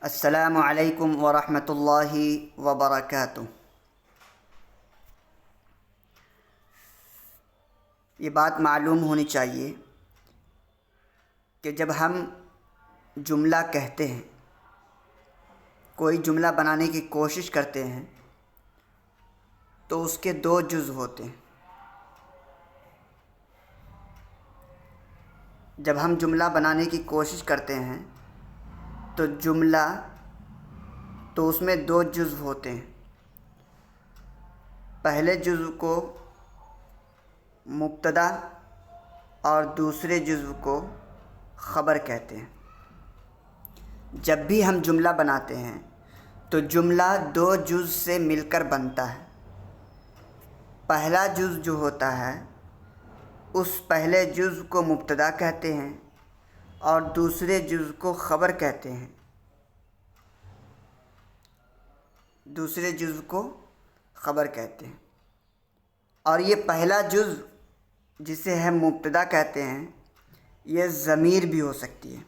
السلام علیکم ورحمۃ اللہ وبرکاتہ۔ یہ بات معلوم ہونی چاہیے کہ جب ہم جملہ کہتے ہیں، کوئی جملہ بنانے کی کوشش کرتے ہیں تو اس کے دو جز ہوتے ہیں۔ جب ہم جملہ بنانے کی کوشش کرتے ہیں تو اس میں دو جز ہوتے ہیں۔ پہلے جز کو مبتدا اور دوسرے جز کو خبر کہتے ہیں۔ جب بھی ہم جملہ بناتے ہیں تو جملہ دو جز سے مل کر بنتا ہے۔ پہلا جز جو ہوتا ہے اس پہلے جز کو مبتدا کہتے ہیں اور دوسرے جز کو خبر کہتے ہیں۔ اور یہ پہلا جز جسے ہم مبتدا کہتے ہیں یہ ضمیر بھی ہو سکتی ہے۔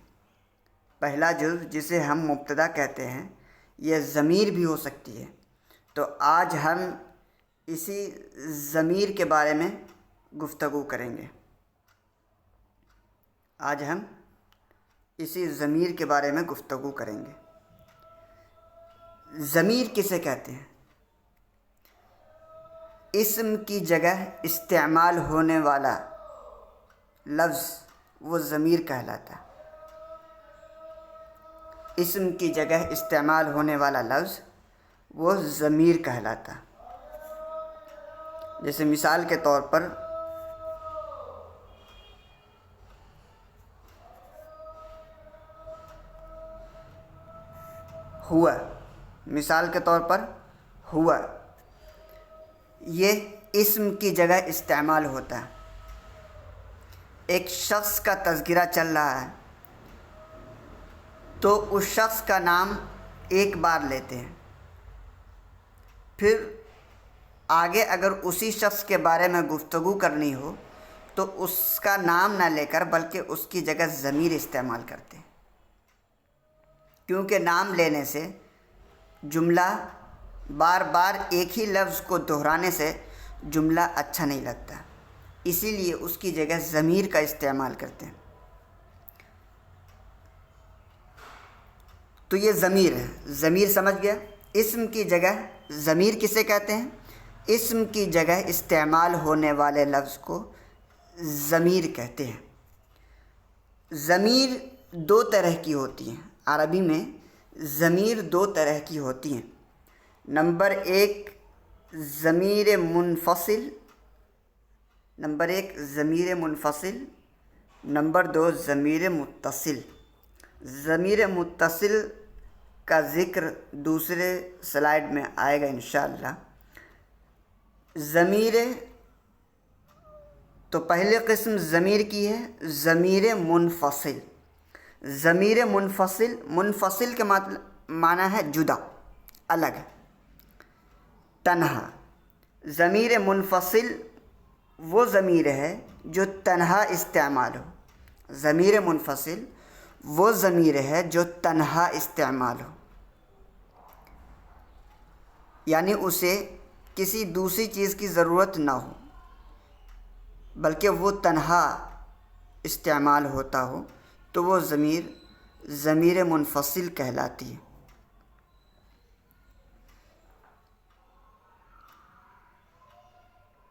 پہلا جز جسے ہم مبتدا کہتے ہیں یہ ضمیر بھی ہو سکتی ہے۔ تو آج ہم اسی ضمیر کے بارے میں گفتگو کریں گے۔ ضمیر کسے کہتے ہیں؟ اسم کی جگہ استعمال ہونے والا لفظ وہ ضمیر کہلاتا ہے۔ اسم کی جگہ استعمال ہونے والا لفظ وہ ضمیر کہلاتا ہے۔ جیسے مثال کے طور پر ہوا، یہ اسم کی جگہ استعمال ہوتا ہے۔ ایک شخص کا تذکرہ چل رہا ہے تو اس شخص کا نام ایک بار لیتے ہیں، پھر آگے اگر اسی شخص کے بارے میں گفتگو کرنی ہو تو اس کا نام نہ لے کر بلکہ اس کی جگہ ضمیر استعمال کرتے ہیں، کیونکہ نام لینے سے جملہ بار بار ایک ہی لفظ کو دہرانے سے جملہ اچھا نہیں لگتا، اسی لیے اس کی جگہ ضمیر کا استعمال کرتے ہیں۔ تو یہ ضمیر ہے، ضمیر سمجھ گیا؟ اسم کی جگہ ضمیر کسے کہتے ہیں؟ اسم کی جگہ استعمال ہونے والے لفظ کو ضمیر کہتے ہیں۔ ضمیر دو طرح کی ہوتی ہیں۔ عربی میں ضمیر دو طرح کی ہوتی ہیں۔ نمبر ایک ضمیر منفصل، نمبر دو ضمیر متصل۔ ضمیر متصل کا ذکر دوسرے سلائیڈ میں آئے گا انشاءاللہ۔ تو پہلے قسم ضمیر کی ہے ضمیر منفصل۔ ضمیر منفصل کے معنی ہے جدا، الگ، تنہا۔ ضمیر منفصل وہ ضمیر ہے جو تنہا استعمال ہو۔ ضمیر منفصل وہ ضمیر ہے جو تنہا استعمال ہو، یعنی اسے کسی دوسری چیز کی ضرورت نہ ہو بلکہ وہ تنہا استعمال ہوتا ہو، تو وہ ضمیر منفصل کہلاتی ہے۔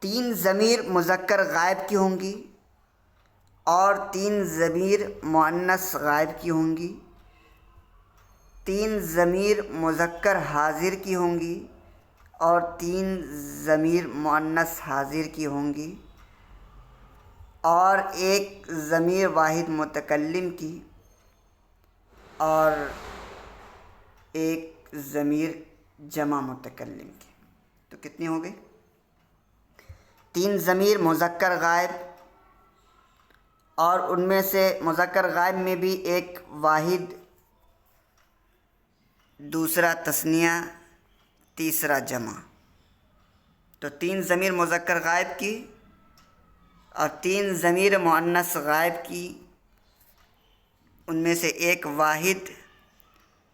تین ضمیر مذکر غائب کی ہوں گی اور تین ضمیر مؤنث غائب کی ہوں گی۔ تین ضمیر مذکر حاضر کی ہوں گی اور تین ضمیر مؤنث حاضر کی ہوں گی، اور ایک ضمیر واحد متکلم کی اور ایک ضمیر جمع متکلم کی۔ تو کتنی ہو گئی؟ تین ضمیر مذکر غائب، اور ان میں سے مذکر غائب میں بھی ایک واحد، دوسرا تثنیہ، تیسرا جمع۔ تو تین ضمیر مذکر غائب کی اور تین ضمیر مؤنث غائب کی، ان میں سے ایک واحد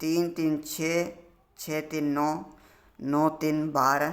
3 3 6, 6 3 9, 9 3 12,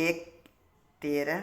1 13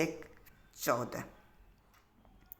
1 14।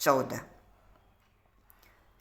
14।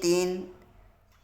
3,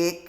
1,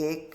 1,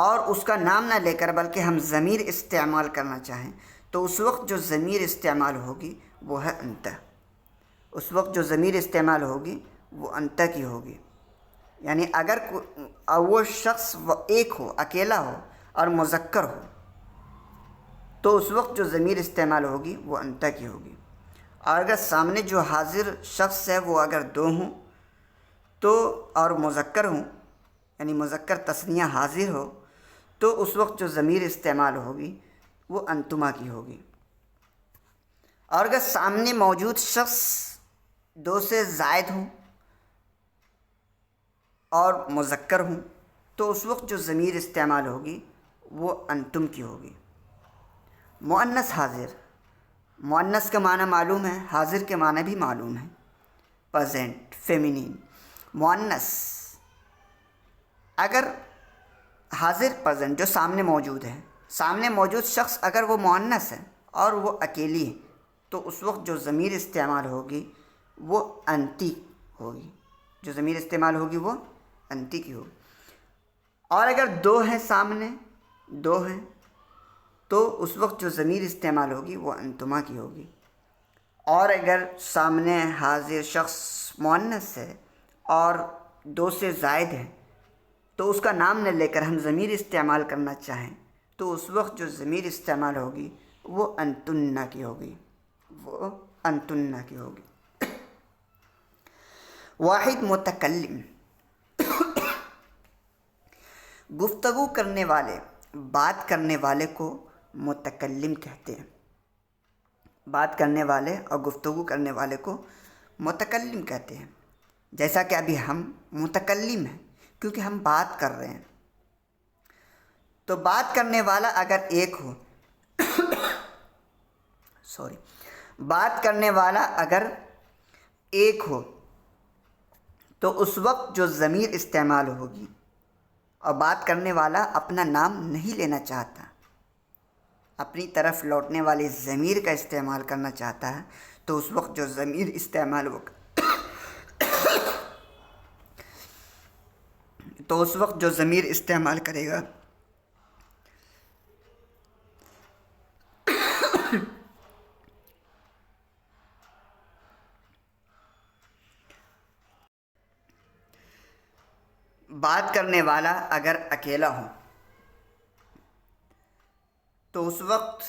اور اس کا نام نہ لے کر بلکہ ہم ضمیر استعمال کرنا چاہیں تو اس وقت جو ضمیر استعمال ہوگی وہ ہے انت. اس وقت جو ضمیر استعمال ہوگی وہ انت کی ہوگی. یعنی اگر وہ شخص ایک ہو، اکیلا ہو اور مذکر ہو تو اس وقت جو ضمیر استعمال ہوگی وہ انت کی ہوگی. اور اگر سامنے جو حاضر شخص ہے وہ اگر دو ہوں تو اور مذکر ہوں، یعنی مذکر تثنیہ حاضر ہو، تو اس وقت جو ضمیر استعمال ہوگی وہ انتما کی ہوگی. اور اگر سامنے موجود شخص دو سے زائد ہوں اور مذکر ہوں تو اس وقت جو ضمیر استعمال ہوگی وہ انتم کی ہوگی. مؤنث حاضر، مؤنث کا معنی معلوم ہے، حاضر کے معنی بھی معلوم ہے. پریزنٹ، فیمینین. مؤنث اگر حاضر پریزنٹ جو سامنے موجود ہے، سامنے موجود شخص اگر وہ مؤنث ہے اور وہ اکیلی ہے تو اس وقت جو ضمیر استعمال ہوگی وہ انتی ہوگی. جو ضمیر استعمال ہوگی وہ انتی کی ہوگی. اور اگر دو ہیں، سامنے دو ہیں تو اس وقت جو ضمیر استعمال ہوگی وہ انتما کی ہوگی. اور اگر سامنے حاضر شخص مؤنث ہے اور دو سے زائد ہے تو اس کا نام نہ لے کر ہم ضمیر استعمال کرنا چاہیں تو اس وقت جو ضمیر استعمال ہوگی وہ انتن کی ہوگی. وہ انتن کی ہوگی. واحد متکلم، گفتگو کرنے والے، بات کرنے والے کو متکلم کہتے ہیں. بات کرنے والے اور گفتگو کرنے والے کو متکلم کہتے ہیں. جیسا کہ ابھی ہم متکلم ہیں کیونکہ ہم بات کر رہے ہیں. تو بات کرنے والا اگر ایک ہو بات کرنے والا اگر ایک ہو تو اس وقت جو ضمیر استعمال ہوگی اور بات کرنے والا اپنا نام نہیں لینا چاہتا، اپنی طرف لوٹنے والی ضمیر کا استعمال کرنا چاہتا ہے تو اس وقت جو ضمیر استعمال ہوگا تو اس وقت جو ضمیر استعمال کرے گا بات کرنے والا اگر اکیلا ہو تو اس وقت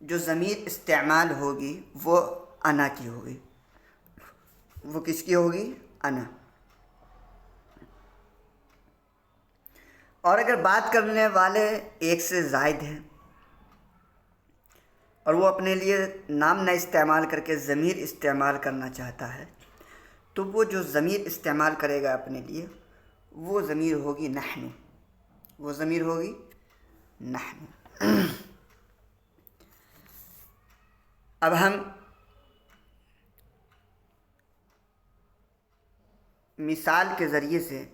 جو ضمیر استعمال ہوگی وہ انا کی ہوگی. وہ کس کی ہوگی؟ انا. اور اگر بات کرنے والے ایک سے زائد ہیں اور وہ اپنے لیے نام نہ استعمال کر کے ضمیر استعمال کرنا چاہتا ہے تو وہ جو ضمیر استعمال کرے گا اپنے لیے وہ ضمیر ہوگی نحن. وہ ضمیر ہوگی نحن. اب ہم مثال کے ذریعے سے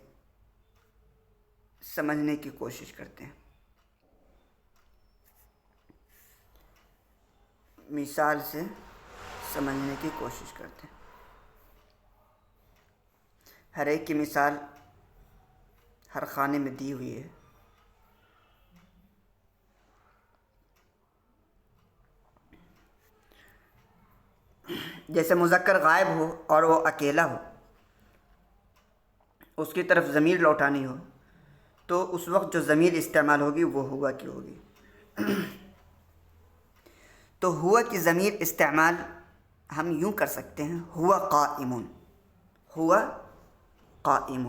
سمجھنے کی کوشش کرتے ہیں. مثال سے سمجھنے کی کوشش کرتے ہیں. ہر ایک کی مثال ہر خانے میں دی ہوئی ہے. جیسے مذکر غائب ہو اور وہ اکیلا ہو، اس کی طرف ضمیر لوٹانی ہو تو اس وقت جو ضمیر استعمال ہوگی وہ ہوا کی ہوگی. تو ہوا کی ضمیر استعمال ہم یوں کر سکتے ہیں، ہوا قائم. ہوا قائم.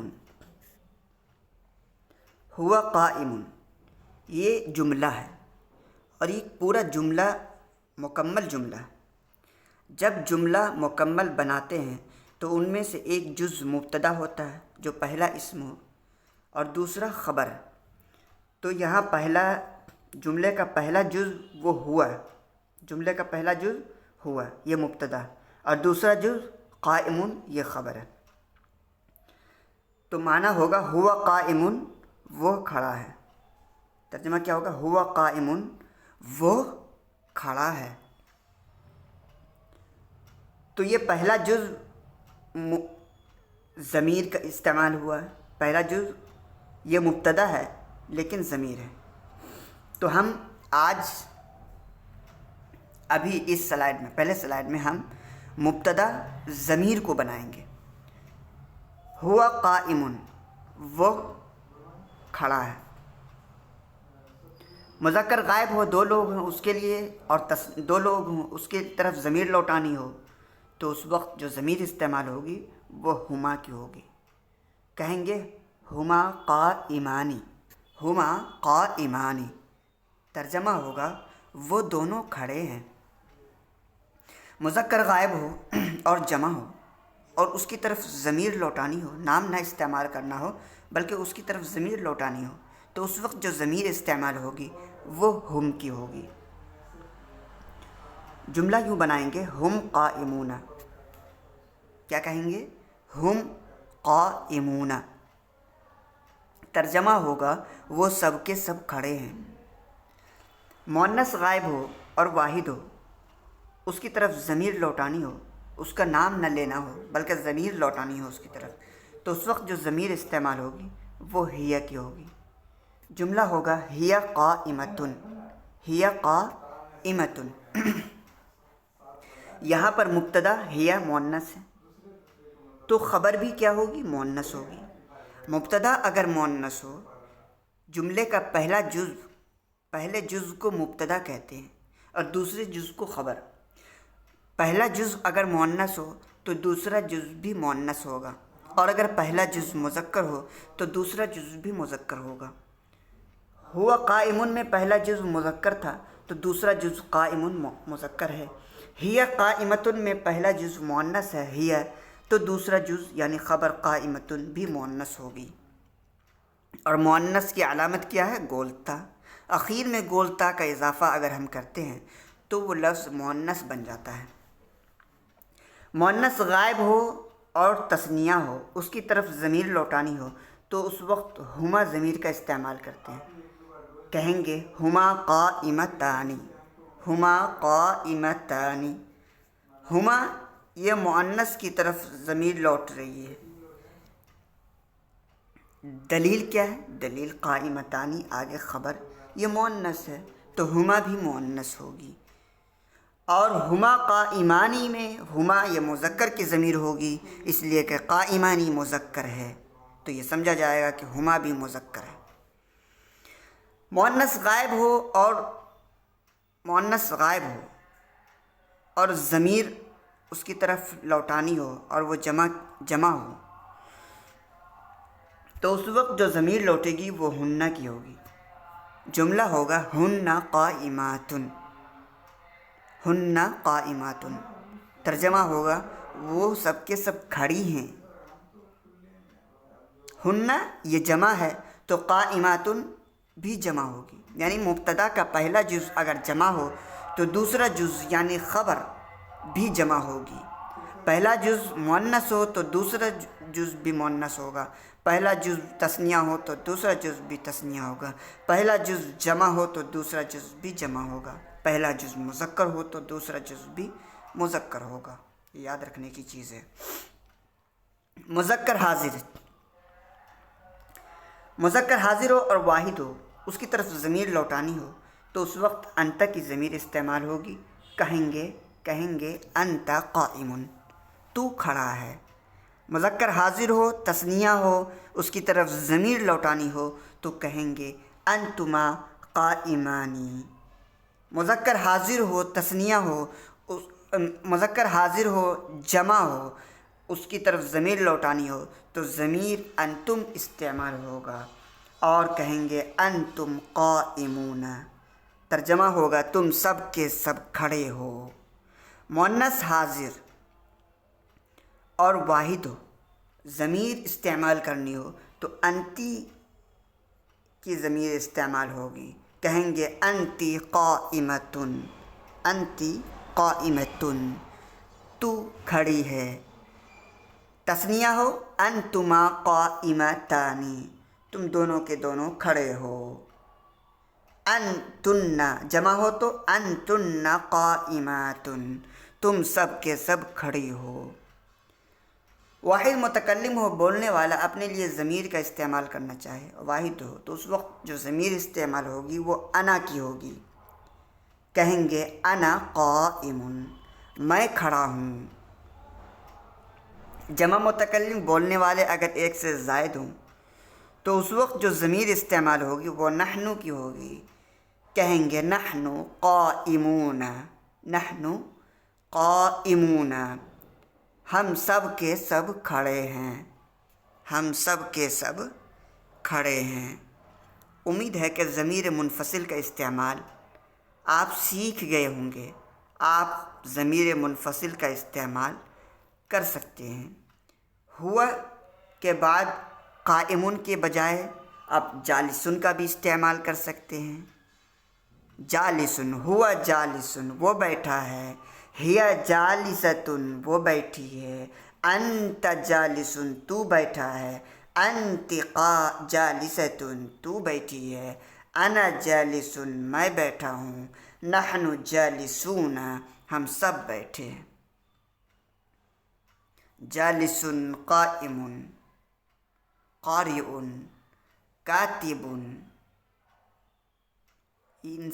ہوا قائم یہ جملہ ہے اور یہ پورا جملہ مکمل جملہ ہے. جب جملہ مکمل بناتے ہیں تو ان میں سے ایک جز مبتدا ہوتا ہے جو پہلا اسم ہو اور دوسرا خبر ہے. تو یہاں پہلا جملے کا پہلا جز وہ ہوا ہے. جملے کا پہلا جز ہوا یہ مبتدا اور دوسرا جز قائم یہ خبر ہے. تو معنی ہوگا ہوا قائم وہ کھڑا ہے. ترجمہ کیا ہوگا؟ ہوا قائم وہ کھڑا ہے. تو یہ پہلا جز ضمیر کا استعمال ہوا ہے. پہلا جز یہ مبتدا ہے لیکن ضمیر ہے. تو ہم آج ابھی اس سلائیڈ میں، پہلے سلائیڈ میں ہم مبتدا ضمیر کو بنائیں گے. ہوا قائم، وہ کھڑا ہے. مذکر غائب ہو، دو لوگ ہوں اس کے لیے، اور دو لوگ ہوں اس کی طرف ضمیر لوٹانی ہو، تو اس وقت جو ضمیر استعمال ہوگی وہ ہما کی ہوگی. کہیں گے ہما قائمانی، ہما قائمانی. ترجمہ ہوگا وہ دونوں کھڑے ہیں. مذکر غائب ہو اور جمع ہو اور اس کی طرف ضمیر لوٹانی ہو، نام نہ استعمال کرنا ہو بلکہ اس کی طرف ضمیر لوٹانی ہو، تو اس وقت جو ضمیر استعمال ہوگی وہ ہم کی ہوگی. جملہ یوں بنائیں گے ہم قائمون. کیا کہیں گے؟ ہم قائمون. ترجمہ ہوگا وہ سب کے سب کھڑے ہیں. مؤنث غائب ہو اور واحد ہو، اس کی طرف ضمیر لوٹانی ہو، اس کا نام نہ لینا ہو بلکہ ضمیر لوٹانی ہو اس کی طرف، تو اس وقت جو ضمیر استعمال ہوگی وہ ہیہ کی ہوگی. جملہ ہوگا ہیہ قائمتن، ہیہ قائمتن. یہاں پر مبتدا ہیہ مؤنث ہے تو خبر بھی کیا ہوگی؟ مؤنث ہوگی. مبتدا اگر مؤنث ہو، جملے کا پہلے جزء کو مبتدا کہتے ہیں اور دوسرے جزء کو خبر. پہلا جزء اگر مؤنث ہو تو دوسرا جزء بھی مؤنث ہوگا، اور اگر پہلا جزء مذکر ہو تو دوسرا جزء بھی مذکر ہوگا. ہوا قائمن میں پہلا جزء مذکر تھا تو دوسرا جزء قائمن مذکر ہے. ہیہ قائمتن میں پہلا جزء مؤنث ہے ہیہ، تو دوسرا جزء یعنی خبر قائمتن بھی مؤنث ہوگی. اور مؤنث کی علامت کیا ہے؟ گولتا. اخیر میں گولتا کا اضافہ اگر ہم کرتے ہیں تو وہ لفظ مؤنث بن جاتا ہے. مؤنث غائب ہو اور تثنیہ ہو، اس کی طرف ضمیر لوٹانی ہو، تو اس وقت ہما ضمیر کا استعمال کرتے ہیں. کہیں گے ہما قائمتانی، ہما قائمتانی. ہما یہ مؤنث کی طرف ضمیر لوٹ رہی ہے. دلیل کیا ہے؟ دلیل قائمتانی آگے خبر، یہ مؤنث ہے تو ہما بھی مؤنث ہوگی. اور ہما قائمانی میں ہما یہ مذکر کی ضمیر ہوگی، اس لیے کہ قائمانی مذکر ہے تو یہ سمجھا جائے گا کہ ہما بھی مذکر ہے. مؤنث غائب ہو اور ضمیر اس کی طرف لوٹانی ہو اور وہ جمع ہو، تو اس وقت جو ضمیر لوٹے گی وہ ہنہ کی ہوگی. جملہ ہوگا ہن قائماتن، ہن قائماتن. ترجمہ ہوگا وہ سب کے سب کھڑی ہیں. ہن یہ جمع ہے تو قائماتن بھی جمع ہوگی، یعنی مبتدا کا پہلا جزء اگر جمع ہو تو دوسرا جزء یعنی خبر بھی جمع ہوگی. پہلا جزء مؤنث ہو تو دوسرا جزء بھی مؤنث ہوگا. پہلا جزء تثنیہ ہو تو دوسرا جزء بھی تثنیہ ہوگا. پہلا جزء جمع ہو تو دوسرا جزء بھی جمع ہوگا. پہلا جزء مذکر ہو تو دوسرا جزء بھی مذکر ہوگا. یہ یاد رکھنے کی چیز ہے. مذکر حاضر ہو اور واحد ہو، اس کی طرف ضمیر لوٹانی ہو، تو اس وقت انت کی ضمیر استعمال ہوگی. کہیں گے انت قائمن، تو کھڑا ہے. مذکر حاضر ہو، تثنیہ ہو، اس کی طرف ضمیر لوٹانی ہو تو کہیں گے انتما قائمانی. مذکر حاضر ہو، تثنیہ ہو، مذکر حاضر ہو، جمع ہو، اس کی طرف ضمیر لوٹانی ہو تو ضمیر انتم استعمال ہوگا اور کہیں گے انتم قائمون. ترجمہ ہوگا تم سب کے سب کھڑے ہو. مؤنث حاضر اور واحد ہو، ضمیر استعمال کرنی ہو تو انتی کی ضمیر استعمال ہوگی. کہیں گے انتی قائمتن، انتی قائمتن، تو کھڑی ہے. تثنیہ ہو انتما قائمتانی، تم دونوں کے دونوں کھڑے ہو. انتن جمع ہو تو انتن قائماتن، تم سب کے سب کھڑی ہو. واحد متکلم ہو، بولنے والا، اپنے لیے ضمیر کا استعمال کرنا چاہے، واحد ہو، تو اس وقت جو ضمیر استعمال ہوگی وہ انا کی ہوگی. کہیں گے انا قائم، میں کھڑا ہوں. جمع متکلم بولنے والے اگر ایک سے زائد ہوں تو اس وقت جو ضمیر استعمال ہوگی وہ نحنو کی ہوگی. کہیں گے نحنو قائمون، نحنو قائمون، ہم سب کے سب کھڑے ہیں، ہم سب کے سب کھڑے ہیں. امید ہے کہ ضمیر منفصل کا استعمال آپ سیکھ گئے ہوں گے. آپ ضمیر منفصل کا استعمال کر سکتے ہیں. ہوا کے بعد قائمون کے بجائے آپ جالسن کا بھی استعمال کر سکتے ہیں. جالسن، ہوا جالسن، وہ بیٹھا ہے. ہیا جالستن، وہ بیٹھی ہے. انت جالسن، تو بیٹھا ہے. انت جالستن، تو بیٹھی ہے. انا جالسن، میں بیٹھا ہوں. نحن جالسون، ہم سب بیٹھے ہیں. جالسن، قائم، قارئ، کاتب، ان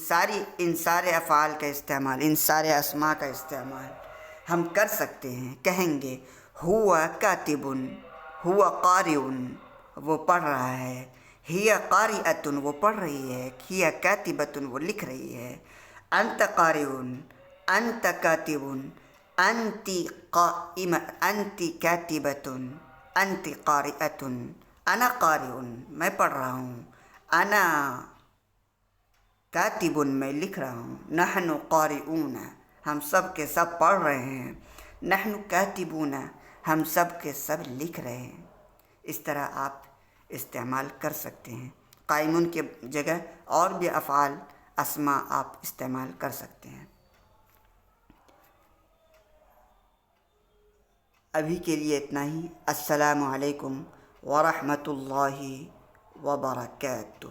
سارے افعال کا استعمال، ان سارے اسماء کا استعمال ہم کر سکتے ہیں. کہیں گے ہوا کاتب، ہوا قارئ، وہ پڑھ رہا ہے. ہی قارئۃ، وہ پڑھ رہی ہے. ہی کاتبۃ، وہ لکھ رہی ہے. انت قارئ، انت کاتب، انت قائم، انت کاتبۃ، انت قارئۃ. انا قارئ، میں پڑھ رہا ہوں. انا کاتب، میں لکھ رہا ہوں. نحن قارئون، ہم سب کے سب پڑھ رہے ہیں. نحن کاتبون، ہم سب کے سب لکھ رہے ہیں. اس طرح آپ استعمال کر سکتے ہیں. قائمون کے جگہ اور بھی افعال، اسماء آپ استعمال کر سکتے ہیں. ابھی کے لیے اتنا ہی. السلام علیکم ورحمۃ اللہ وبرکاتہ.